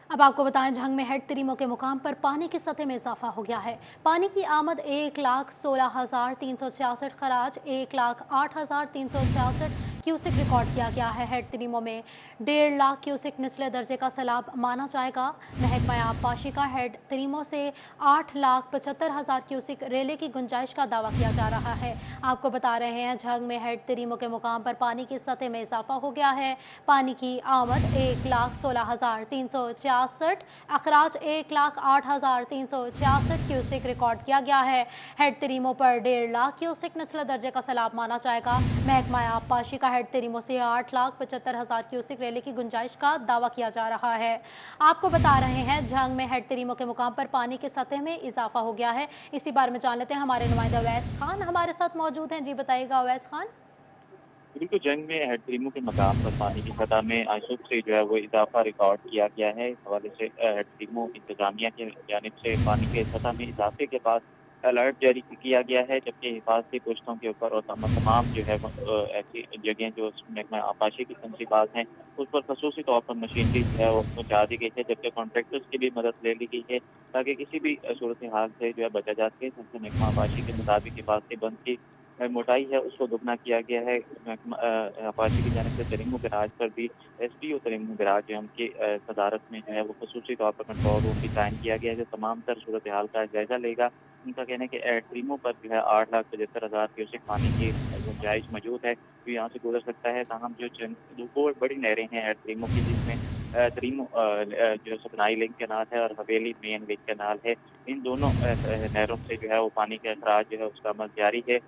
अब आपको बताएं, झंग में हेड तरीमो के मुकाम पर पानी की सतह में इजाफा हो गया है। पानी की आमद 1,16,366 खराज 1,08,366 क्यूसिक रिकॉर्ड किया गया है। हेड तरीमो में 1.5 लाख क्यूसिक निचले दर्जे का सैलाब माना जाएगा। महकमा आबपाशी का हेड तरीमो से 8,75,000 क्यूसिक रेले की गुंजाइश का दावा किया जा रहा है। आपको बता रहे हैं, झंग में हेड तरीमो के मुकाम पर पानी की सतह में इजाफा हो गया है। पानी की आमद 1,16,366, अखराज 1,08,366 क्यूसिक रिकॉर्ड किया गया है। हेड तरीमो पर 1.5 लाख क्यूसिक निचले दर्जे का सैलाब माना जाएगा। महकमा आबपाशी का हेड तरीमो से 8,75,000 क्यूसिक रेले की गुंजाइश का दावा किया जा रहा है। आपको बता रहे हैं, झंग में हेड तरीमो के मुकाम पर पानी की सतह में इजाफा हो गया है। इसी बारे में जान लेते हैं, हमारे नुमाइंदा अवैस खान हमारे साथ मौजूद हैं। जी बताइएगा अवैस खान। बिल्कुल, जंग में हेड तरीमो के मकाम पर पानी की सतह में आज सुबह से जो है वो इजाफा रिकॉर्ड किया गया है। इस हवाले से हेड तरीमो इंतजामिया की जानिब से पानी के सतह में इजाफे के बाद अलर्ट जारी किया गया है, जबकि हिफाजती पुश्तों के ऊपर और तमाम जो है ऐसी जगह जो महकमा आबपाशी की तनसीबात हैं उस पर खसूसी तौर पर मशीनरी जो है वो पहुँचा दी गई है, जबकि कॉन्ट्रैक्टर्स की भी मदद ले ली गई है ताकि किसी भी सूरत हाल से जो है बचा जा सके। जिनसे महकमा आबपाशी के मुताबिक हिफाजती बंद की मोटाई है उसको दुगना किया गया है। आबपाशी की जानिब से तरीमो बैराज पर भी एसडीओ तरीमो बैराज जो है उनकी सदारत में जो है वो खसूसी तौर पर कंट्रोल रूम भी कायम किया गया है, जो तमाम तर सूरत हाल का जायजा लेगा। उनका कहना है कि तरीमो पर जो है 8,75,000 क्यूसेक पानी की गुंजाइश मौजूद है जो यहाँ से गुजर सकता है। ताहम जो दो बड़ी नहरें हैं तरीमो की, जिसमें तरीमो जो सतनाई लिंक कैनाल है और हवेली मेन लिंक कैनाल है, इन दोनों नहरों से जो है वो पानी का अखराज जो है उसका अमल जारी है।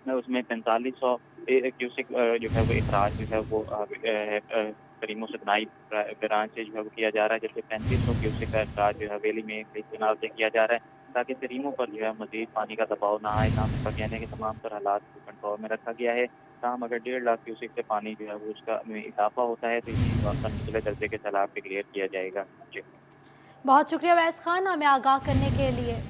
उसमें 4500 क्यूसेक जो है वो इखराज जो है वो तरीमो सतनाई ब्रांच से जो है वो किया जा रहा है, जबकि 3500 क्यूसेक का इखराज जो है हवेली में एक कैनाल से किया जा रहा है ताकि तरीमो पर जो है मजीद पानी का दबाव ना आए। ताहम उसका कहना है कि तमाम तर हालात को कंट्रोल में रखा गया है। ताहम अगर 1.5 लाख क्यूसेक से पानी जो है वो उसका में इजाफा होता है तो इसी वक्त निचले दर्जे के सैलाब डिक्लेयर किया जाएगा। जी बहुत शुक्रिया अवैस खान हमें आगाह करने के लिए।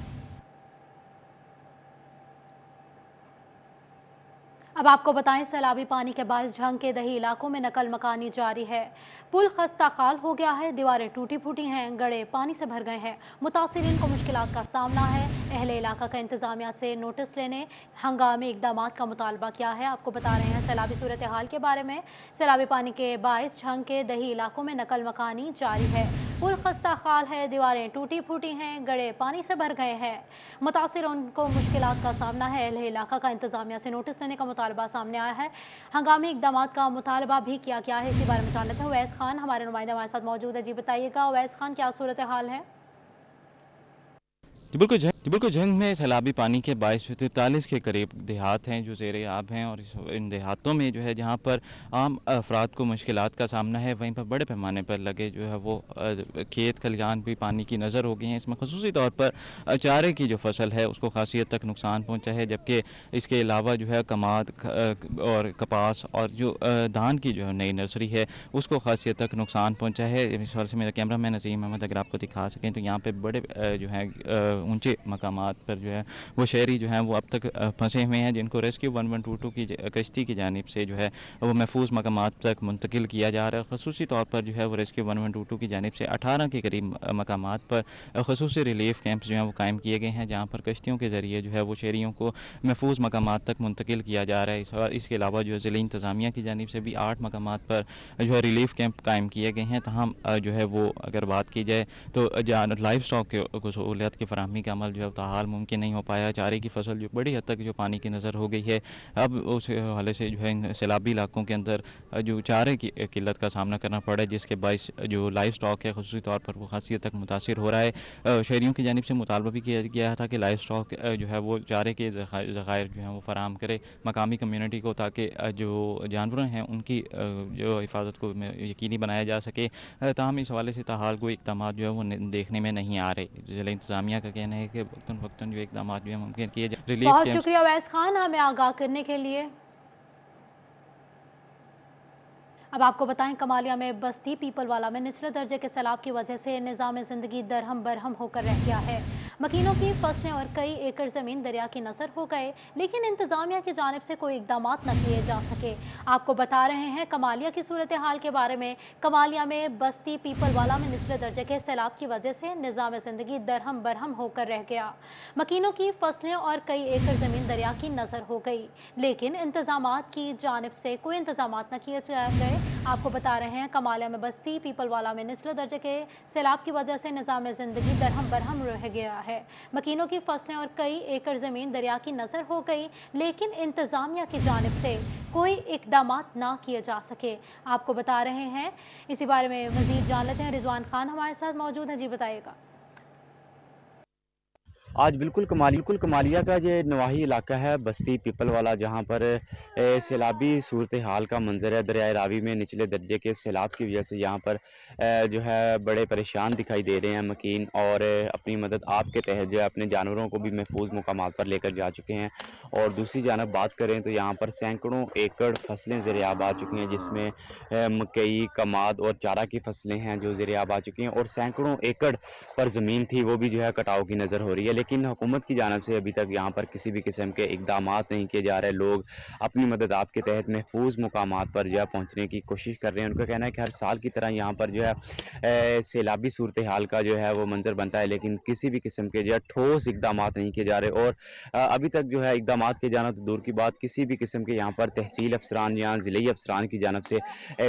अब आपको बताएं, सैलाबी पानी के बायस झंग के दही इलाकों में नकल मकानी जारी है। पुल खस्ता खाल हो गया है, दीवारें टूटी फूटी हैं, गड़े पानी से भर गए हैं। मुतासिरीन को मुश्किलात का सामना है। अहले इलाका का इंतजामिया से नोटिस लेने हंगामी इकदाम का मुतालबा किया है। आपको बता रहे हैं सैलाबी सूरत हाल के बारे में। सैलाबी पानी के बायस झंग के दही इलाकों में नकल मकानी जारी है। पुल खस्ता खाल है, दीवारें टूटी फूटी हैं, गड़े पानी से भर गए हैं। मुतासिरों को मुश्किलात का सामना है। अहले इलाका का इंतजामिया से नोटिस लेने का मुतालबा सामने आया है। हंगामी इकदाम का मुतालबा भी किया गया है। इसी बारे में जान लेते हैं, उवैस खान हमारे नुमाइंदा हमारे साथ मौजूद है। जी बताइएगा उवैस खान, क्या सूरत हाल है? जी बिल्कुल, जंग में सैलाबी पानी के 22 के करीब देहात हैं जो ज़ेर आब हैं, और इन देहातों में जो है जहाँ पर आम अफराद को मुश्किलात का सामना है, वहीं पर बड़े पैमाने पर लगे जो है वो खेत खलिहान भी पानी की नज़र हो गए हैं। इसमें खसूसी तौर पर चारे की जो फसल है उसको खासी हद तक नुकसान पहुँचा है, जबकि इसके अलावा जो है कमाद और कपास और जो धान की जो नई नर्सरी है उसको खासी हद तक नुकसान पहुँचा है। इस वजह से मेरा कैमरा मैन नसीम अहमद अगर आपको दिखा सकें तो यहाँ पे बड़े जो है ऊंचे मकामात पर जो है वो शहरी जो हैं वो अब तक फंसे हुए हैं, जिनको रेस्क्यू 1122 की कश्ती की जानिब से जो है वो महफूज मकामात तक मुंतकिल किया जा रहा है। खसूसी तौर पर जो है वो रेस्क्यू 1122 की जानिब से 18 के करीब मकामात पर खसूसी रिलीफ कैंप्स जो हैं वो कायम किए गए हैं, जहाँ पर कश्तियों के ज़रिए जो है वो शहरियों को महफूज मकामात तक मुंतकिल किया जा रहा है। इसके अलावा जो है ज़िला इंतज़ामिया की जानिब से भी 8 मकामात पर जो है रिलीफ कैंप कायम किए गए हैं। तमाम जो है वो अगर बात की जाए तो लाइफ स्टॉक को सहूलियत की फराहमी का अमल जो है ताहाल मुमकिन नहीं हो पाया। चारे की फसल जो बड़ी हद तक जो पानी की नज़र हो गई है, अब उस हवाले से जो है इन सैलाबी इलाकों के अंदर जो चारे की किल्लत का सामना करना पड़ा है, जिसके बायस जो लाइफ स्टॉक है खसूसी तौर पर वो खासी हद तक मुतासिर हो रहा है। शहरियों की जानिब से मुतालबा भी किया गया था कि लाइफ स्टॉक जो है वो चारे के ज़खायर जो हैं वो फराहम करे मकामी कम्यूनिटी को, ताकि जो जानवर हैं उनकी जो हिफाजत को यकीनी बनाया जा सके। ताहम इस हवाले से ताहाल कोई इक़दाम जो है वो देखने में नहीं आ रहे। ज़िला इंतज़ामिया का कहना है कि वक्तन फ़क्तन जो इक़दाम जो है मुमकिन किए जाए। रिलीफ बहुत कैंप्स शुक्रिया उवैस खान हमें आगाह करने के लिए। अब आपको बताएं, कमालिया में बस्ती पीपलवाला में निचले दर्जे के सैलाब की वजह से निज़ाम ज़िंदगी दरहम बरहम होकर रह गया है। मकीनों की फसलें और कई एकड़ ज़मीन दरिया की नज़र हो गए, लेकिन इंतज़ामिया की जानिब से कोई इकदाम न किए जा सके। आपको बता रहे हैं कमालिया की सूरत हाल के बारे में। कमालिया में बस्ती पीपलवाला में निचले दर्जे के सैलाब की वजह से निज़ाम ज़िंदगी दरहम बरहम होकर रह गया। मकीनों की फसलें और कई एकड़ ज़मीन दरिया की नज़र हो गई, लेकिन इंतज़ामात की जानिब से कोई इंतज़ामात न किए गए। आपको बता रहे हैं कमालिया में बस्ती पीपलवाला में निचले दर्जे के सैलाब की वजह से निज़ाम ज़िंदगी दरहम बरहम रह गया है। मकीनों की फसलें और कई एकड़ ज़मीन दरिया की नज़र हो गई, लेकिन इंतज़ामिया की जानिब से कोई इकदामात ना किए जा सके। आपको बता रहे हैं, इसी बारे में मज़ीद जान लेते हैं। रिजवान खान हमारे साथ मौजूद हैं, जी बताइएगा। आज बिल्कुल कमालिया का ये नवाही इलाका है बस्ती पीपलवाला, जहाँ पर सैलाबी सूरत हाल का मंजर है। दरियाए रावी में निचले दर्जे के सैलाब की वजह से यहाँ पर जो है बड़े परेशान दिखाई दे रहे हैं मकीन, और अपनी मदद आपके तहत जो है अपने जानवरों को भी महफूज मुकामात पर लेकर जा चुके हैं। और दूसरी जानब बात करें तो यहाँ पर सैकड़ों एकड़ फसलें ज़ेर-ए-आब आ चुकी हैं, जिसमें मकई, कमाद और चारा की फसलें हैं जो ज़ेर-ए-आब आ चुकी हैं, और सैकड़ों एकड़ पर ज़मीन थी वो भी जो है कटाव की नज़र हो रही है। लेकिन हुकूमत की जानिब से अभी तक यहाँ पर किसी भी किस्म के इकदामात नहीं किए जा रहे। लोग अपनी मदद आपके तहत महफूज मुकामात पर जो है पहुँचने की कोशिश कर रहे हैं। उनका कहना है कि हर साल की तरह यहाँ पर जो है सैलाबी सूरत हाल का जो है वो मंजर बनता है, लेकिन किसी भी किस्म के जो है ठोस इकदामात नहीं किए जा रहे। और अभी तक जो है इकदामात किए जाना तो दूर की बात, किसी भी किस्म के यहाँ पर तहसील अफसरान या ज़िले अफसरान की जानिब से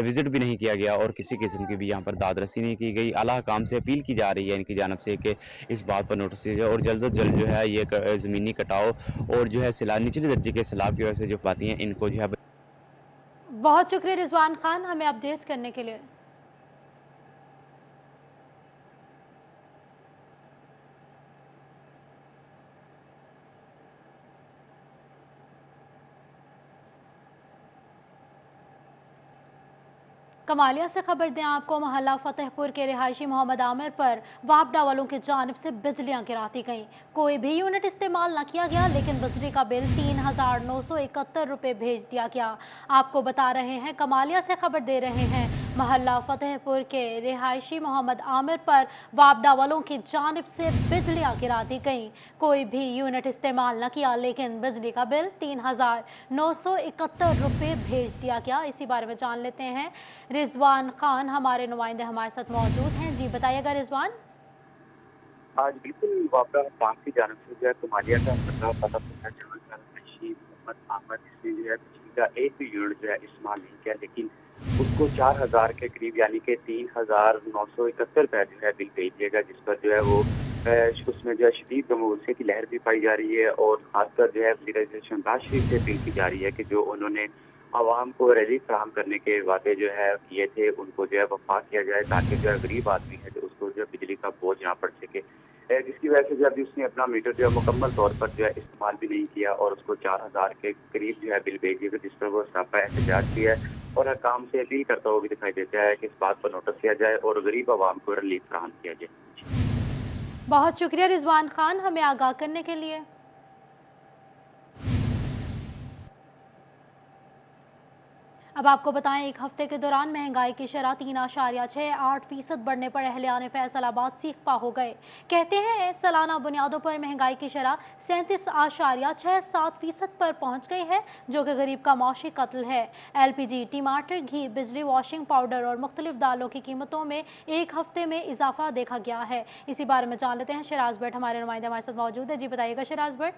विजिट भी नहीं किया गया, और किसी किस्म की भी यहाँ पर दादरसी नहीं की गई। आला हुकाम से अपील की जा रही है इनकी जानिब से कि इस बात पर नोटिस दिया जाए और जल्द से जल्द जो है ये ज़मीनी कटाव और जो है निचले दर्जे के सैलाब की वजह से जो पाती हैं इनको जो है। बहुत शुक्रिया रिजवान खान हमें अपडेट करने के लिए। कमालिया से खबर दें आपको, मोहल्ला फतेहपुर के रिहायशी मोहम्मद आमिर पर वापडा वालों की जानिब से बिजलियां गिरा दी गईं। कोई भी यूनिट इस्तेमाल न किया गया, लेकिन बिजली का बिल 3,971 रुपये भेज दिया गया। आपको बता रहे हैं, कमालिया से खबर दे रहे हैं, मोहल्ला फतेहपुर के रिहायशी मोहम्मद आमिर पर वापडा वालों की जानिब से बिजलियां गिरा दी गईं। कोई भी यूनिट इस्तेमाल न किया, लेकिन बिजली का बिल 3,971 रुपये भेज दिया गया। इसी बारे में जान लेते हैं, रिजवान खान हमारे नुमाइंदे हमारे साथ मौजूद हैं, जी बताइएगा रिजवान। आज बिल्कुल वापडा बैंक की जानिब से जो है कमालिया का पता पता है, जहाँ का मोहम्मद अहमद इसने जो है बिजली का एक भी यूनिट जो है इस्तेमाल नहीं किया, लेकिन उसको 4,000 के करीब यानी कि 3,971 रुपये जो है बिल भेज दिएगा, जिस पर जो है वो उसमें जो है शदीद गमगुस्से की लहर भी पाई जा रही है। और खासकर जो है वज़ीर शहबाज शरीफ से अपील की जा रही है कि जो उन्होंने आवाम को रिलीफ फराहम करने के वादे जो है किए थे उनको जो है वफा किया जाए, ताकि जो है गरीब आदमी है जो उसको जो है बिजली का बोझ ना पड़ सके, जिसकी वजह से जो अभी उसने अपना मीटर जो है मुकम्मल तौर पर जो है इस्तेमाल भी नहीं किया और उसको 4,000 के करीब जो है बिल भेज दिया, जिस पर वो सरापा एहतजाज भी है और हकाम से अपील करता हुआ भी दिखाई देता है कि इस बात पर नोटिस किया जाए और गरीब आवाम को रिलीफ फराहम किया जाए। बहुत शुक्रिया रिजवान खान हमें आगाह करने के लिए। अब आपको बताएं, एक हफ्ते के दौरान महंगाई की शरह 3.68% बढ़ने पर अहलियान फैसलाबाद सीखपा हो गए। कहते हैं सालाना बुनियादों पर महंगाई की शरह 37.67% पर पहुंच गई है, जो कि गरीब का मौशी कत्ल है। LPG, टमाटर, घी, बिजली, वॉशिंग पाउडर और मुख्तलिफ दालों की कीमतों में एक हफ्ते में इजाफा देखा गया है। इसी बारे में जान लेते हैं, शराज भट्ट हमारे नुमाइंदे हमारे साथ मौजूद है, जी बताइएगा शराज भट्ट।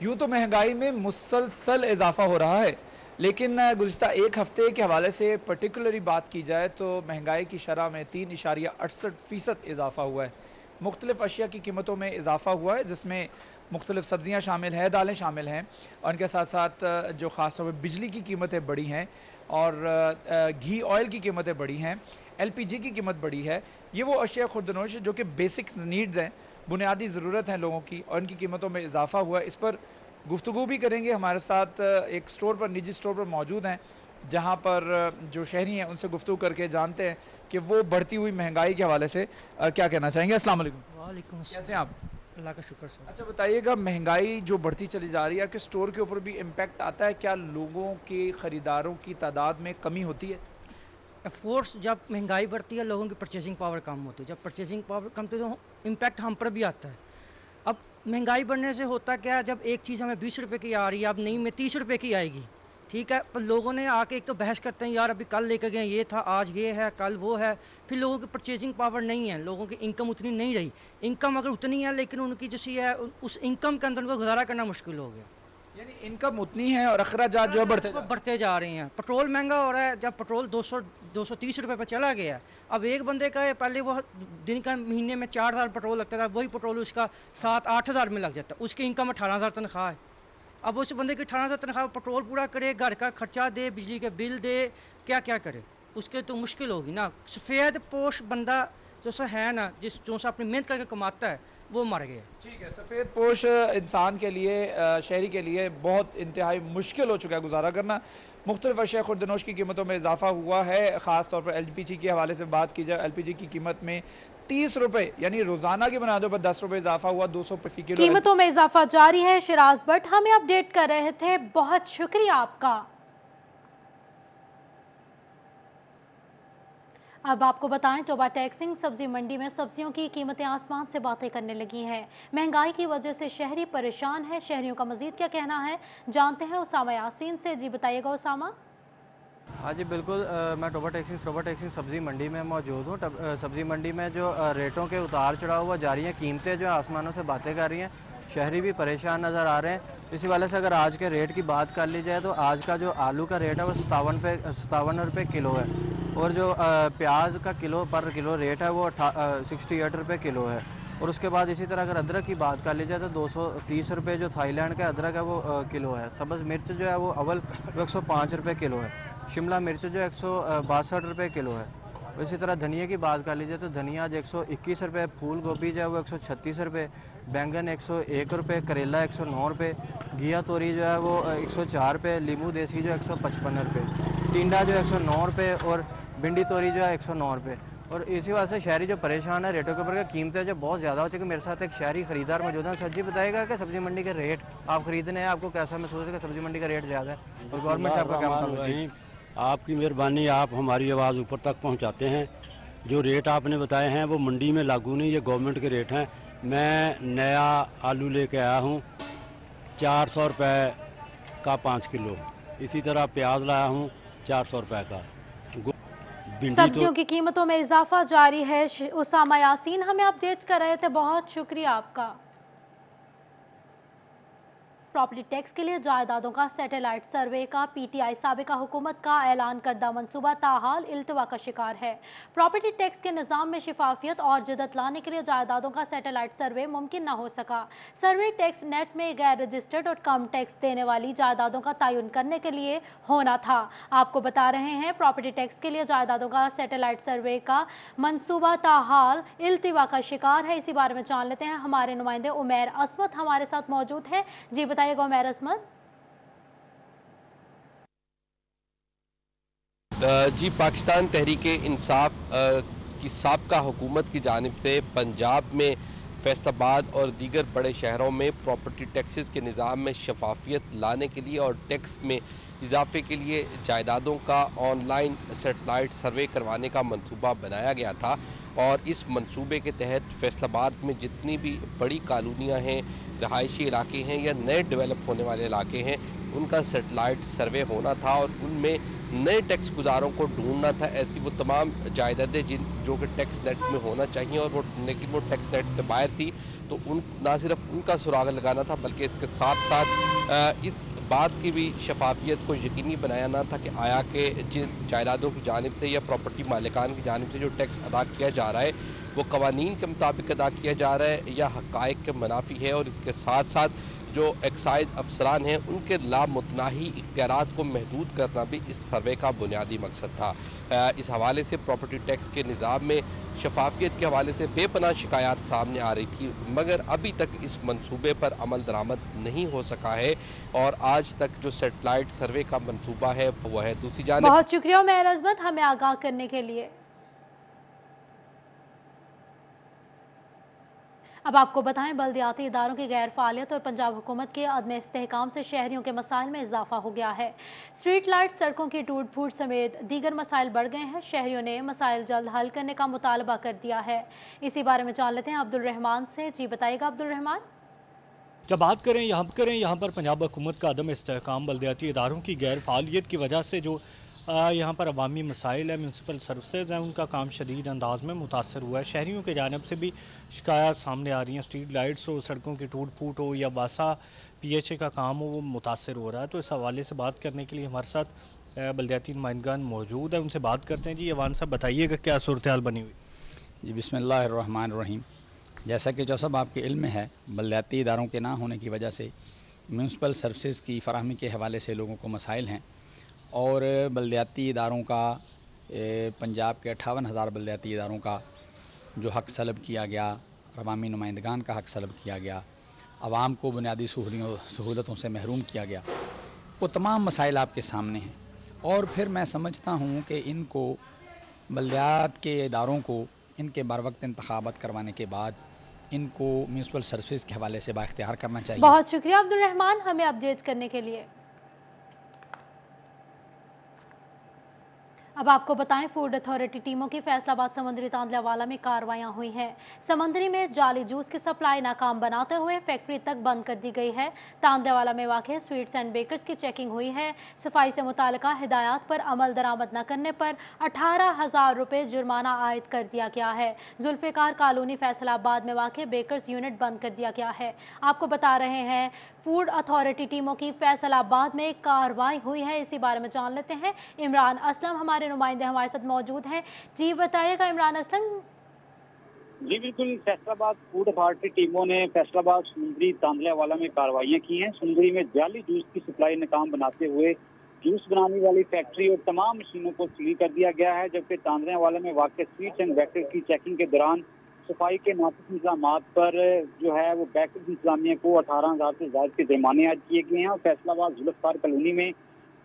यूं तो महंगाई में मुसलसल इजाफा हो रहा है, लेकिन गुज़िश्ता एक हफ्ते के हवाले से पर्टिकुलरली बात की जाए तो महंगाई की शरह में 3.68% इजाफा हुआ है। मुख्तलिफ अशिया की कीमतों में इजाफा हुआ है, जिसमें मुख्तलिफ सब्जियां शामिल हैं, दालें शामिल हैं, और इनके साथ साथ जो ख़ास तौर पर बिजली की कीमतें बढ़ी हैं और घी ऑयल की कीमतें बढ़ी हैं, LPG की कीमत बढ़ी है। ये वो अशिया खुर्दनोश है जो कि बेसिक नीड्स हैं, बुनियादी ज़रूरत हैं लोगों की, और इनकी कीमतों में इजाफा हुआ है। इस पर गुफ्तगू भी करेंगे। हमारे साथ एक स्टोर पर, निजी स्टोर पर मौजूद हैं, जहां पर जो शहरी हैं उनसे गुफ्तगू करके जानते हैं कि वो बढ़ती हुई महंगाई के हवाले से क्या कहना चाहेंगे। अस्सलाम वालेकुम। वालेकुम अस्सलाम। कैसे हैं आप? अल्लाह का शुक्र सर। अच्छा बताइएगा, महंगाई जो बढ़ती चली जा रही है कि स्टोर के ऊपर भी इम्पैक्ट आता है, क्या लोगों के खरीदारों की तादाद में कमी होती है? फोर्स जब महंगाई बढ़ती है लोगों की परचेसिंग पावर कम होती है, जब परचेसिंग पावर कम होती है तो इम्पैक्ट हम पर भी आता है। अब महंगाई बढ़ने से होता क्या है, जब एक चीज़ हमें 20 रुपए की आ रही है अब नहीं में 30 रुपए की आएगी, ठीक है, पर लोगों ने आके एक तो बहस करते हैं यार अभी कल लेकर गए ये था, आज ये है, कल वो है, फिर लोगों की परचेजिंग पावर नहीं है, लोगों की इनकम उतनी नहीं रही। इनकम अगर उतनी है लेकिन उनकी जो सी है उस इनकम के अंदर उनको गुजारा करना मुश्किल हो गया। यानी इनकम उतनी है और अखराजात जो है बढ़ते जा रहे हैं। पेट्रोल महंगा हो रहा है, जब पेट्रोल 230 रुपए पर चला गया, अब एक बंदे का पहले वो दिन का महीने में 4,000 पेट्रोल लगता था, वही पेट्रोल उसका 7-8 हज़ार में लग जाता है, उसकी इनकम 18,000 तनख्वाह है। अब उस बंदे की 18,000 तनख्वाह पेट्रोल पूरा करे, घर का खर्चा दे, बिजली के बिल दे, क्या क्या करे, उसके तो मुश्किल होगी ना। सफ़ेद पोश बंदा जो सा है ना, जो सा अपनी मेहनत करके कमाता है वो मर गया। ठीक है, सफ़ेद पोश इंसान के लिए, शहरी के लिए बहुत इंतहाई मुश्किल हो चुका है गुजारा करना। मुख्तलिफ अशिया खुर्दनोश की कीमतों में इजाफा हुआ है। ख़ास तौर पर LPG के हवाले से बात की जाए, LPG की कीमत में 30 रुपए यानी रोजाना की बुनियादों पर 10 रुपए इजाफा हुआ, 200 प्रति किलो कीमतों में इजाफा जारी है। शिराज भट्ट हमें अपडेट कर रहे थे, बहुत शुक्रिया आपका। अब आपको बताएं, टोबा टैक्सिंग सब्जी मंडी में सब्जियों की कीमतें आसमान से बातें करने लगी हैं। महंगाई की वजह से शहरी परेशान है, शहरियों का मजीद क्या कहना है जानते हैं उसामा यासीन से। जी बताइएगा उसामा। हाँ जी बिल्कुल, मैं टोबा टैक्सिंग सब्जी मंडी में मौजूद हूँ। सब्जी मंडी में जो रेटों के उतार चढ़ाव हुआ जारी है, कीमतें जो आसमानों से बातें कर रही हैं, शहरी भी परेशान नज़र आ रहे हैं। इसी वाले से अगर आज के रेट की बात कर ली जाए तो आज का जो आलू का रेट है वो 57 रुपये किलो है, और जो प्याज का पर किलो रेट है वो 68 रुपये किलो है। और उसके बाद इसी तरह अगर अदरक की बात कर ली जाए तो 230 रुपये जो थाईलैंड का अदरक है वो किलो है। सब्ज़ मिर्च जो है वो अव्वल 105 रुपये किलो है। शिमला मिर्च जो 162 रुपये किलो है। इसी तरह धनिया की बात कर लीजिए तो धनिया आज 121 रुपये, फूल गोभी जो है वो 136 रुपये, बैंगन 101 रुपये, करेला 109 रुपये, घिया तोरी जो है वो 104 रुपये, लीमू देसी जो 155 रुपये, टिंडा जो 109 रुपये और भिंडी तोरी जो है 109 रुपये। और इसी वजह से शहरी जो परेशान है रेटों के ऊपर, कीमतें जो बहुत ज़्यादा हो चुकी। मेरे साथ एक शहरी खरीदार मौजूद है। सर जी बताएगा कि सब्जी मंडी के रेट आप खरीदने हैं, आपको कैसा महसूस है कि सब्जी मंडी का रेट ज़्यादा है और गवर्नमेंट से आपका क्या मतलब है? आपकी मेहरबानी, आप हमारी आवाज़ ऊपर तक पहुंचाते हैं। जो रेट आपने बताए हैं वो मंडी में लागू नहीं, ये गवर्नमेंट के रेट हैं। मैं नया आलू लेके आया हूं 400 रुपये का 5 किलो, इसी तरह प्याज लाया हूं 400 रुपये का। सब्जियों की कीमतों में इजाफा जारी है। उसामा यासीन हमें अपडेट कर रहे थे, बहुत शुक्रिया आपका। प्रॉपर्टी टैक्स के लिए जायदादों का सैटेलाइट सर्वे का PTI साबिका हुकूमत का ऐलान करदा मंसूबा ताहाल इल्तवा का शिकार है। प्रॉपर्टी टैक्स के निज़ाम में शिफाफियत और जदत लाने के लिए जायदादों का सैटेलाइट सर्वे मुमकिन न हो सका। सर्वे टैक्स नेट में गैर रजिस्टर्ड और कम टैक्स देने वाली जायदादों का तयन करने के लिए होना था। आपको बता रहे हैं, प्रॉपर्टी टैक्स के लिए जायदादों का सैटेलाइट सर्वे का मंसूबा ताहाल इल्तवा का शिकार है। इसी बारे में जान लेते हैं, हमारे नुमाइंदे उमैर असमत हमारे साथ मौजूद है। जी बताइए उमैर असमत। जी, पाकिस्तान तहरीक इंसाफ की साबका हुकूमत की जानिब से पंजाब में फैसलाबाद और दीगर बड़े शहरों में प्रॉपर्टी टैक्सेस के निज़ाम में शफाफियत लाने के लिए और टैक्स में इजाफे के लिए जायदादों का ऑनलाइन सेटेलाइट सर्वे करवाने का मंसूबा बनाया गया था। और इस मंसूबे के तहत फैसलाबाद में जितनी भी बड़ी कॉलोनियाँ हैं, रहायशी इलाके हैं या नए डेवलप होने वाले इलाके हैं, उनका सेटेलाइट सर्वे होना था और उनमें नए टैक्स गुजारों को ढूंढना था ऐसी वो तमाम जायदादें जो कि टैक्स नेट में होना चाहिए और लेकिन वो टैक्स नेट से बाहर थी। तो ना सिर्फ उनका सुराग लगाना था बल्कि इसके साथ साथ इस बात की भी शफाफियत को यकीनी बनाना था कि आया कि जिन जायदादों की जानिब से या प्रॉपर्टी मालिकान की जानिब से जो टैक्स अदा किया जा रहा है वो कवानीन के मुताबिक अदा किया जा रहा है या हक़ाइक़ के मुनाफी है। और इसके साथ साथ जो एक्साइज अफसरान हैं उनके लामुतनाही इख्तियारात को महदूद करना भी इस सर्वे का बुनियादी मकसद था। इस हवाले से प्रॉपर्टी टैक्स के निज़ाम में शफाफियत के हवाले से बेपनाह शिकायत सामने आ रही थी, मगर अभी तक इस मंसूबे पर अमल दरामद नहीं हो सका है और आज तक जो सेटेलाइट सर्वे का मंसूबा है वो है। दूसरी जानिब बहुत शुक्रिया उमैर असमत हमें आगाह करने के लिए। अब आपको बताएं, बल्दियाती इदारों की गैर फालियत और पंजाब हुकूमत के अदम इस्तेहकाम से शहरियों के मसाइल में इजाफा हो गया है। स्ट्रीट लाइट, सड़कों की टूट फूट समेत दीगर मसाइल बढ़ गए हैं। शहरियों ने मसाइल जल्द हल करने का मुतालबा कर दिया है। इसी बारे में जान लेते हैं अब्दुल रहमान से। जी बताइएगा अब्दुल रहमान। जब बात करें यहाँ पर पंजाब हुकूमत का अदम इस्तेहकाम, बल्दियाती इदारों की गैर फालियत की वजह से जो यहाँ पर अवामी मसाइल है, म्यूनसिपल सर्विसेज हैं, उनका काम शदीद अंदाज में मुतासर हुआ है। शहरियों के जानब से भी शिकायत सामने आ रही हैं। स्ट्रीट लाइट्स हो, सड़कों की टूट फूट हो या वासा PHA का काम हो, वो मुतासर हो रहा है। तो इस हवाले से बात करने के लिए हमारे साथ बल्दियाती नुमाइंदगान मौजूद है, उनसे बात करते हैं। जी अवान साहब, बताइएगा क्या सूरत हाल बनी हुई? जी बिस्मिल्लाहिर्रहमानिर्रहीम। जैसा कि जो सब आपके इल्म में है, बल्दियाती इदारों के ना होने की वजह से म्यूनसिपल सर्विसेज की फराहमी के हवाले से लोगों को मसाइल हैं और बल्दियाती इदारों का पंजाब के 58,000 बल्दियाती इदारों का जो हक़ सलब किया गया, अवामी नुमाइंदगान का हक़ सलब किया गया, आवाम को बुनियादी सहूलतों से महरूम किया गया, वो तमाम मसाइल आपके सामने हैं। और फिर मैं समझता हूँ कि इनको बल्दियात के इदारों को इनके बर वक्त इंतखाबात करवाने के बाद इनको म्यूनसिपल सर्विसेज के हवाले से बाख्तियार करना चाहिए। बहुत शुक्रिया अब्दुल रहमान हमें अपडेट करने के लिए। अब आपको बताएं, फूड अथॉरिटी टीमों की फैसलाबाद समंदरी तांदलावाला में कार्रवाइयां हुई हैं। समंदरी में जाली जूस की सप्लाई नाकाम बनाते हुए फैक्ट्री तक बंद कर दी गई है। तांदलावाला में वाक़ स्वीट्स एंड बेकर्स की चेकिंग हुई है। सफाई से मुताल्लिका हिदायत पर अमल दरामद न करने पर 18,000 रुपये जुर्माना आयद कर दिया गया है। जुल्फ़िकार कॉलोनी फैसलाबाद में वाक़ बेकर्स यूनिट बंद कर दिया गया है। आपको बता रहे हैं, फूड अथॉरिटी टीमों की फैसलाबाद में कार्रवाई हुई है। इसी बारे में जान लेते हैं। इमरान असलम हमारे नुमाइंदे हमारे साथ मौजूद हैं। जी बताइएगा इमरान असलम। जी बिल्कुल, फैसलाबाद फूड अथॉरिटी टीमों ने फैसलाबाद समुंदरी तांदलावाला में कार्रवाइयां की हैं। समुंदरी में जाली जूस की सप्लाई नाकाम बनाते हुए जूस बनाने वाली फैक्ट्री और तमाम मशीनों को सील कर दिया गया है, जबकि तांदलावाला में वाक़ स्वीट्स एंड बेकर्स की चेकिंग के दौरान सफाई के नाक़िस इंतज़ामात पर जो है वो बेकर्स इंतजामिया को 18,000 से ज़ायद के जुर्माने आयद किए गए हैं। और फैसलाबाद जुल्फ़िकार कॉलोनी में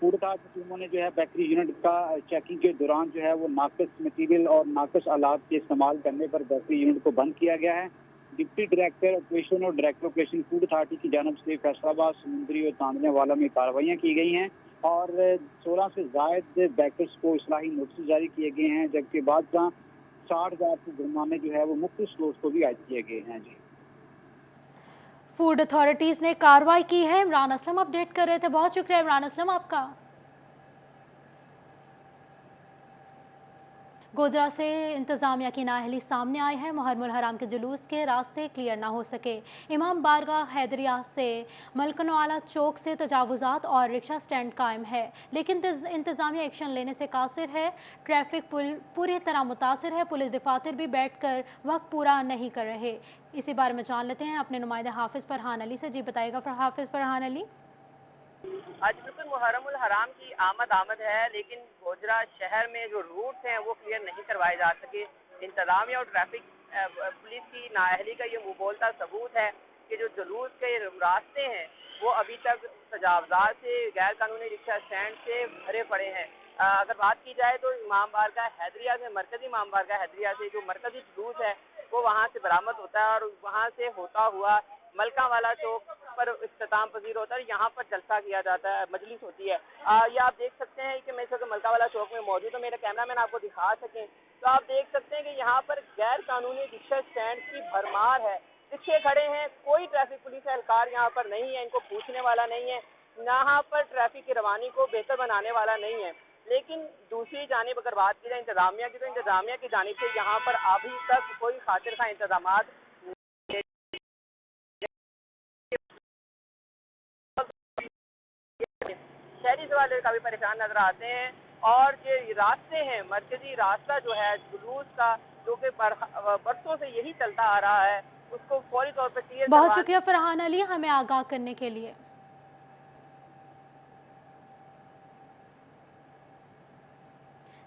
फूड अथॉरिटी टीमों ने जो है बेकरी यूनिट का चेकिंग के दौरान जो है वो नाक़िस मटीरियल और नाक़िस आलात के इस्तेमाल करने पर बेकरी यूनिट को बंद किया गया है। डिप्टी डायरेक्टर ऑपरेशन और डायरेक्टर ऑपरेशन फूड अथॉरिटी की जानब से फैसलाबाद समुंदरी और तांदलावाला में कार्रवाइयाँ की गई हैं और 16 से ज़ायद बेकर्स को इस्लाही नोटिस जारी किए गए हैं, जबकि बाद का 60,000 के जुर्माने जो है वो मुख्तलिफ स्टोर्स को भी आयद किए गए हैं। जी फूड अथॉरिटीज ने कार्रवाई की है। इमरान असलम अपडेट कर रहे थे। बहुत शुक्रिया इमरान असलम आपका। गोधरा से इंतजामिया की नाअहली सामने आई है। मुहर्रमुल हराम के जुलूस के रास्ते क्लियर ना हो सके। इमाम बारगाह हैदरिया से मलकनवाला चौक से तजावुजात और रिक्शा स्टैंड कायम है, लेकिन इंतजामिया एक्शन लेने से कासिर है। ट्रैफिक पूरी तरह मुतासिर है। पुलिस दफातर भी बैठकर वक्त पूरा नहीं कर रहे। इसी बारे में जान लेते हैं अपने नुमाइंदे हाफिज फरहान अली से। जी बताइएगा हाफिज फरहान अली। आज बिल्कुल मुहर्रमुल हराम की आमद है, लेकिन गोधरा शहर में जो रूट्स हैं वो क्लियर नहीं करवाए जा सके। इंतजामिया और ट्रैफिक पुलिस की नाअहली का ये मुबोलता सबूत है कि जो जुलूस के रास्ते हैं वो अभी तक तजावज़ात से, गैर कानूनी रिक्शा स्टैंड से भरे पड़े हैं। अगर बात की जाए तो इमाम बारगाह हैदरिया से, मरकजी इमाम बारगाह हैदरिया से जो मरकजी जुलूस है वो वहाँ से बरामद होता है और वहाँ से होता हुआ मलका वाला चौक पर इख्तिताम पजीर होता है। यहाँ पर जलसा किया जाता है, मजलिस होती है। ये आप देख सकते हैं कि मैं इस वक्त मलका वाला चौक में मौजूद हूँ। मेरा कैमरामैन आपको दिखा सकें तो आप देख सकते हैं कि यहाँ पर गैर कानूनी रिक्शा स्टैंड की भरमार है। रिक्शे खड़े हैं, कोई ट्रैफिक पुलिस एहलकार यहाँ पर नहीं है, इनको पूछने वाला नहीं है, यहाँ पर ट्रैफिक की रवानी को बेहतर बनाने वाला नहीं है। लेकिन दूसरी जानिब अगर बात की जाए इंतजामिया की, तो इंतजामिया की जानिब से यहाँ पर अभी तक कोई खातिर खा इंतजाम शहरी सवाल काफी परेशान नजर आते हैं। और ये रास्ते हैं, मरकजी रास्ता जो है जुलूस का, जो कि बरसों से यही चलता आ रहा है, उसको फौरी तौर पर क्लियर। बहुत शुक्रिया फरहान अली हमें आगाह करने के लिए।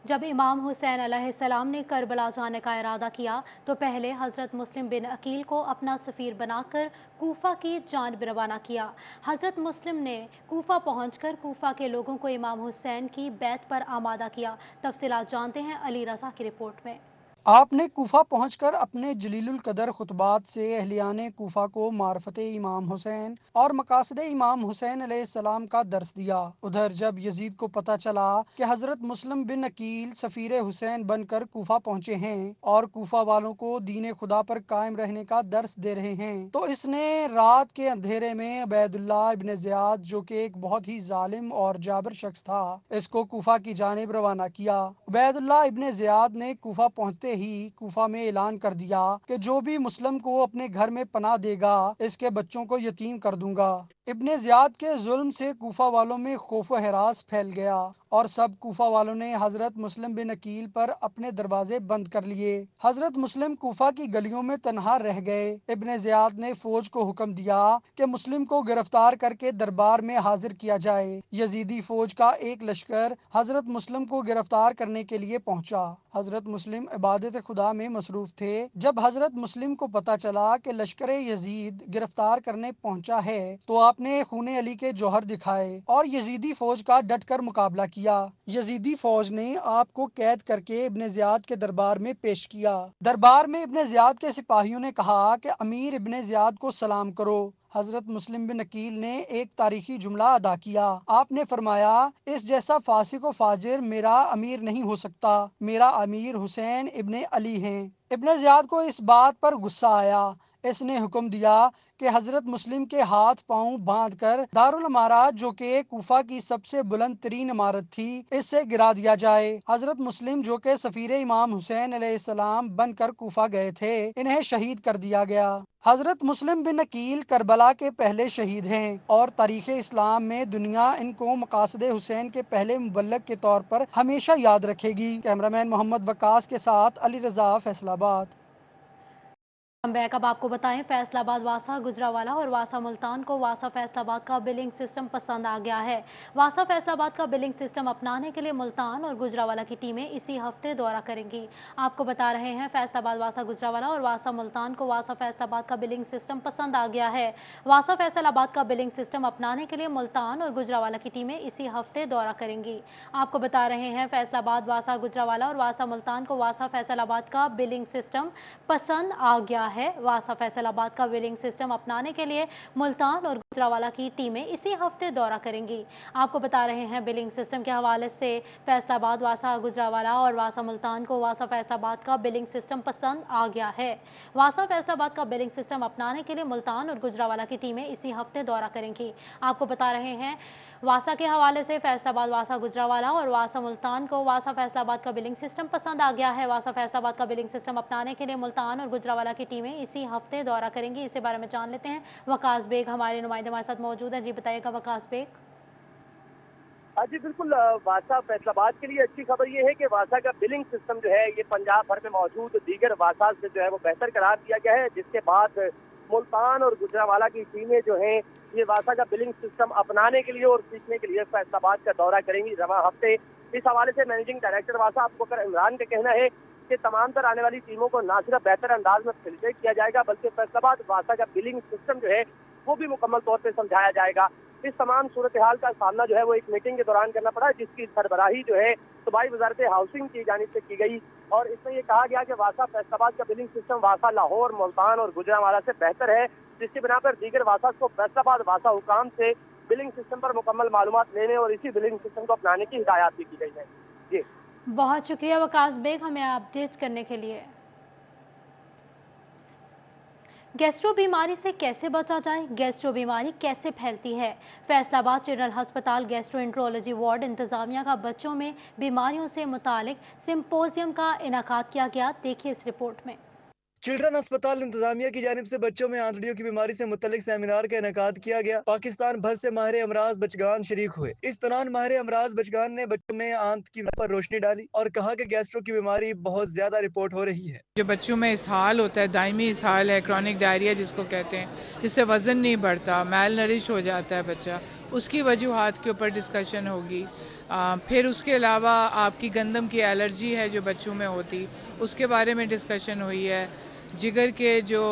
जब इमाम हुसैन अलैहिस्सलाम ने करबला जाने का इरादा किया तो पहले हज़रत मुस्लिम बिन अकील को अपना सफ़ीर बनाकर कूफा की जानिब रवाना किया। हज़रत मुस्लिम ने कूफा पहुंचकर कूफा के लोगों को इमाम हुसैन की बैत पर आमादा किया। तफसीलात जानते हैं अली रज़ा की रिपोर्ट में। آپ نے کوفہ پہنچ کر اپنے جلیل القدر خطبات سے اہلیان کوفہ کو معرفت امام حسین اور مقاصد امام حسین علیہ السلام کا درس دیا۔ ادھر جب یزید کو پتہ چلا کہ حضرت مسلم بن عقیل سفیر حسین بن کر کوفہ پہنچے ہیں اور کوفہ والوں کو دین خدا پر قائم رہنے کا درس دے رہے ہیں، تو اس نے رات کے اندھیرے میں عبید اللہ ابن زیاد، جو کہ ایک بہت ہی ظالم اور جابر شخص تھا، اس کو کوفہ کی جانب روانہ کیا۔ عبید اللہ ابن زیاد نے کوفہ پہنچتے ہی کوفہ میں اعلان کر دیا کہ جو بھی مسلم کو اپنے گھر میں پناہ دے گا اس کے بچوں کو یتیم کر دوں گا۔ ابن زیاد کے ظلم سے کوفہ والوں میں خوف و ہراس پھیل گیا اور سب کوفہ والوں نے حضرت مسلم بن عقیل پر اپنے دروازے بند کر لیے۔ حضرت مسلم کوفہ کی گلیوں میں تنہا رہ گئے۔ ابن زیاد نے فوج کو حکم دیا کہ مسلم کو گرفتار کر کے دربار میں حاضر کیا جائے۔ یزیدی فوج کا ایک لشکر حضرت مسلم کو گرفتار کرنے کے لیے پہنچا۔ حضرت مسلم عبادت خدا میں مصروف تھے۔ جب حضرت مسلم کو پتہ چلا کہ لشکر یزید گرفتار کرنے پہنچا ہے تو آپ نے خون علی کے جوہر دکھائے اور یزیدی فوج کا ڈٹ کر مقابلہ کیا۔ یزیدی فوج نے آپ کو قید کر کے ابن زیاد کے دربار میں پیش کیا۔ دربار میں ابن زیاد کے سپاہیوں نے کہا کہ امیر ابن زیاد کو سلام کرو۔ حضرت مسلم بن عقیل نے ایک تاریخی جملہ ادا کیا۔ آپ نے فرمایا، اس جیسا فاسق و فاجر میرا امیر نہیں ہو سکتا، میرا امیر حسین ابن علی ہیں۔ ابن زیاد کو اس بات پر غصہ آیا۔ اس نے حکم دیا کہ حضرت مسلم کے ہاتھ پاؤں باندھ کر دارالامارات، جو کہ کوفہ کی سب سے بلند ترین عمارت تھی، اس سے گرا دیا جائے۔ حضرت مسلم جو کہ سفیر امام حسین علیہ السلام بن کر کوفہ گئے تھے، انہیں شہید کر دیا گیا۔ حضرت مسلم بن عقیل کربلا کے پہلے شہید ہیں اور تاریخ اسلام میں دنیا ان کو مقاصد حسین کے پہلے مبلغ کے طور پر ہمیشہ یاد رکھے گی۔ کیمرامین محمد وقاص کے ساتھ علی رضا، فیصل آباد۔ بیک اب آپ کو بتائیں، فیصل آباد واسا گجراوالا اور واسا ملتان کو واسا فیصل آباد کا بلنگ سسٹم پسند آ گیا ہے۔ واسا فیصل آباد کا بلنگ سسٹم اپنانے کے لیے ملتان اور گجراوالا کی ٹیمیں اسی ہفتے دورہ کریں گی۔ آپ کو بتا رہے ہیں، فیصل آباد واسا گجراوالا اور واسا ملتان کو واسا فیصل آباد کا بلنگ سسٹم پسند آ گیا ہے۔ واسا فیصل آباد کا بلنگ سسٹم اپنانے کے لیے ملتان اور گجراوالا کی ٹیمیں اسی ہفتے دورہ کریں گی۔ آپ کو بتا رہے ہیں، فیصل آباد واسا گجراوالا اور واسا ملتان کو واسا فیصل آباد کا بلنگ سسٹم پسند آ گیا ہے۔ واسا فیصل آباد کا بلنگ سسٹم اپنانے کے لیے ملتان اور گجراوالا کی ٹیمیں اسی ہفتے دورہ کریں گی۔ آپ کو بتا رہے ہیں، بلنگ سسٹم کے حوالے سے فیصل آباد واسا گجراوالا اور واسا ملتان کو واسا فیصل آباد کا بلنگ سسٹم پسند آ گیا ہے۔ واسا فیصل آباد کا بلنگ سسٹم اپنانے کے لیے ملتان اور گجراوالا کی ٹیمیں اسی ہفتے دورہ کریں گی۔ آپ کو بتا رہے ہیں، واسا کے حوالے سے فیصل آباد واسا گجراوالا اور واسا ملتان کو واسا فیصل آباد کا بلنگ سسٹم پسند آ گیا ہے۔ واسا فیصل آباد کا بلنگ سسٹم اپنانے کے لیے ملتان اور گجراوالا کی ٹیمیں اسی ہفتے دورہ کریں گی۔ اسی بارے میں جان لیتے ہیں، وقاص بیگ ہمارے نمائندے ہمارے ساتھ موجود ہیں۔ جی بتائیے گا وقاص بیگ۔ جی بالکل، واسا فیصل آباد کے لیے اچھی خبر یہ ہے کہ واسا کا بلنگ سسٹم جو ہے یہ پنجاب بھر میں موجود دیگر واسا سے جو ہے وہ بہتر قرار دیا گیا ہے، جس کے بعد ملتان اور گجراوالا کی ٹیمیں جو ہیں یہ واسا کا بلنگ سسٹم اپنانے کے لیے اور سیکھنے کے لیے فیصل آباد کا دورہ کریں گی رواں ہفتے۔ اس حوالے سے مینیجنگ ڈائریکٹر واسا ابو بکر عمران کا کہنا ہے کہ تمام تر آنے والی ٹیموں کو نہ صرف بہتر انداز میں فیسیلیٹیٹ کیا جائے گا بلکہ فیصل آباد واسا کا بلنگ سسٹم جو ہے وہ بھی مکمل طور پہ سمجھایا جائے گا۔ اس تمام صورتحال کا سامنا جو ہے وہ ایک میٹنگ کے دوران کرنا پڑا، جس کی سربراہی جو ہے صوبائی وزارت ہاؤسنگ کی جانب سے کی گئی اور اس میں یہ کہا گیا کہ واسا فیصل آباد کا بلنگ سسٹم واسا، لاہور، ملتان اور گجرانوالا سے بہتر ہے، جس کی بنا پر دیگر واسا کو فیصل آباد واسا حکام سے بلنگ سسٹم پر مکمل معلومات لینے اور اسی بلنگ سسٹم کو اپنانے کی ہدایات بھی کی گئی ہے۔ جی بہت شکریہ وقاص بیگ ہمیں اپڈیٹ کرنے کے لیے۔ گیسٹرو بیماری سے کیسے بچا جائے؟ گیسٹرو بیماری کیسے پھیلتی ہے؟ فیصل آباد جنرل ہسپتال گیسٹرو انٹرولوجی وارڈ انتظامیہ کا بچوں میں بیماریوں سے متعلق سمپوزیم کا انعقاد کیا گیا، دیکھیے اس رپورٹ میں۔ چلڈرن ہسپتال انتظامیہ کی جانب سے بچوں میں آنتڑیوں کی بیماری سے متعلق سیمینار کا انعقاد کیا گیا۔ پاکستان بھر سے ماہر امراض بچگان شریک ہوئے۔ اس دوران ماہر امراض بچگان نے بچوں میں آنت کی پر روشنی ڈالی اور کہا کہ گیسٹرو کی بیماری بہت زیادہ رپورٹ ہو رہی ہے۔ جو بچوں میں اسہال ہوتا ہے، دائمی اسہال ہے، کرونک ڈائریا جس کو کہتے ہیں، جس سے وزن نہیں بڑھتا، میل نرش ہو جاتا ہے بچہ، اس کی وجوہات کے اوپر ڈسکشن ہوگی۔ پھر اس کے علاوہ آپ کی گندم کی الرجی ہے جو بچوں میں ہوتی، اس کے بارے میں ڈسکشن ہوئی ہے۔ जिगर के जो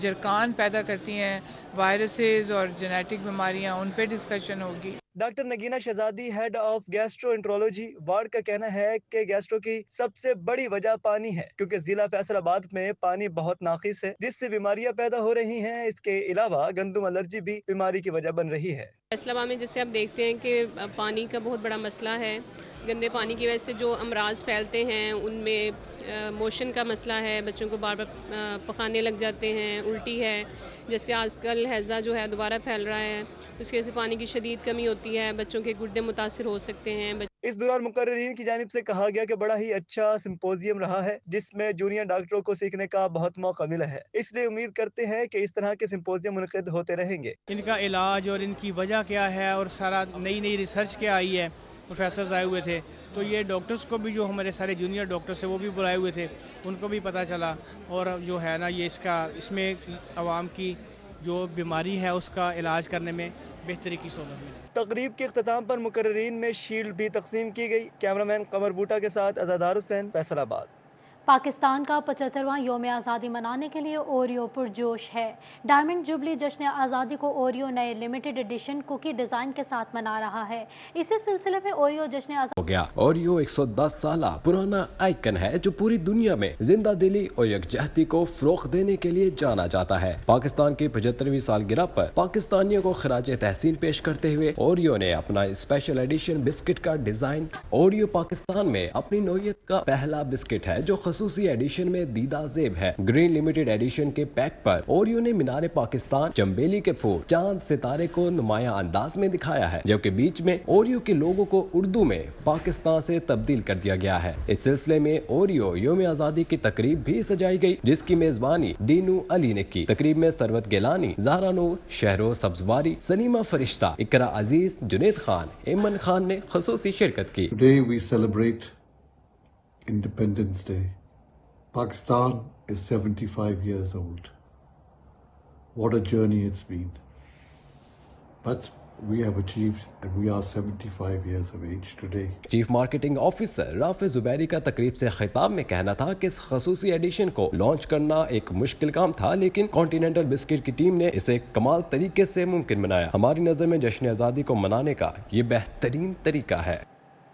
जरकान पैदा करती हैं वायरसेस और जेनेटिक बीमारियां, उन पे डिस्कशन होगी। Doctor Nagina Shahzadi, head of gastroenterology ward का कहना है कि गैस्ट्रो की सबसे बड़ी वजह पानी है, क्योंकि जिला फैसलाबाद में पानी बहुत नाकिस है, जिससे बीमारियां पैदा हो रही हैं। इसके अलावा गंदम एलर्जी भी बीमारी की वजह बन रही है। फैसलाबाद में जैसे आप देखते हैं कि पानी का बहुत बड़ा मसला है। गंदे पानी की वजह से जो अमराज फैलते हैं, उनमें मोशन का मसला है, बच्चों को बार बार पखाने लग जाते हैं, उल्टी है, जैसे आजकल हैज़ा जो है दोबारा फैल रहा है, उसकी वजह से पानी की शदीद कमी होती है, बच्चों के गुर्दे मुतासिर हो सकते हैं। इस दौरान मुकर्रीन की जानिब से कहा गया कि बड़ा ही अच्छा सिंपोजियम रहा है, जिसमें जूनियर डॉक्टरों को सीखने का बहुत मौका मिला है। इसलिए उम्मीद करते हैं कि इस तरह के सिंपोजियम मुनक़िद होते रहेंगे। इनका इलाज और इनकी वजह क्या है और सारा नई रिसर्च क्या आई है, प्रोफेसर्स आए हुए थे, तो ये डॉक्टर्स को भी, जो हमारे सारे जूनियर डॉक्टर्स हैं वो भी बुलाए हुए थे, उनको भी पता चला। और जो है ना, ये इसमें आवाम की जो बीमारी है उसका इलाज करने में बेहतरी की सूरत में। तकरीब के इख्तिताम पर मुकर्रीन में शील्ड भी तकसीम की गई। कैमरामैन कमर बूटा के साथ अज़ादार हुसैन, फैसलाबाद। पाकिस्तान का 75वां यौम आज़ादी मनाने के लिए ओरियो पुरजोश है। डायमंड जुबली जश्न आज़ादी को ओरियो नए लिमिटेड एडिशन कुकी डिजाइन के साथ मना रहा है। इसी सिलसिले में ओरियो जश्न आज़ादी हो गया। ओरियो 110 साल पुराना आइकन है जो पूरी दुनिया में जिंदा दिली और यकजहती को फरोग देने के लिए जाना जाता है। पाकिस्तान की 75वीं सालगिरह पर पाकिस्तानियों को खराज तहसीन पेश करते हुए ओरियो ने अपना स्पेशल एडिशन बिस्किट का डिजाइन। ओरियो पाकिस्तान में अपनी नौयत का पहला बिस्किट है जो खसूसी एडिशन में दीदा जेब है। ग्रीन लिमिटेड एडिशन के पैक पर ओरियो ने मीनार पाकिस्तान, चंबेली के फूल, चांद, सितारे को नुमाया अंदाज में दिखाया है, जबकि बीच में ओरियो के लोगों को उर्दू में पाकिस्तान से तब्दील कर दिया गया है। इस सिलसिले में ओरियो यौम आजादी की तकरीब भी सजाई गई, जिसकी मेजबानी डीनू अली ने की। तकरीब में सरवत गिलानी, ज़हरा नूर, शहरो सब्जवारी, सलीमा फरिश्ता, इकरा अजीज, जुनेद खान, इमन खान ने खसूसी शिरकत की। Today we celebrate Independence Day. Pakistan is 75 years old. What a journey it's been. But we have achieved and we are 75 years of age today. Chief marketing officer Rafe Zubairi का तकरीब से खिताब में कहना था कि इस खसूसी एडिशन को लॉन्च करना एक मुश्किल काम था, लेकिन कॉन्टिनेंटल बिस्किट की टीम ने इसे कमाल तरीके से मुमकिन बनाया। हमारी नजर में जश्न आज़ादी को मनाने का ये बेहतरीन तरीका है।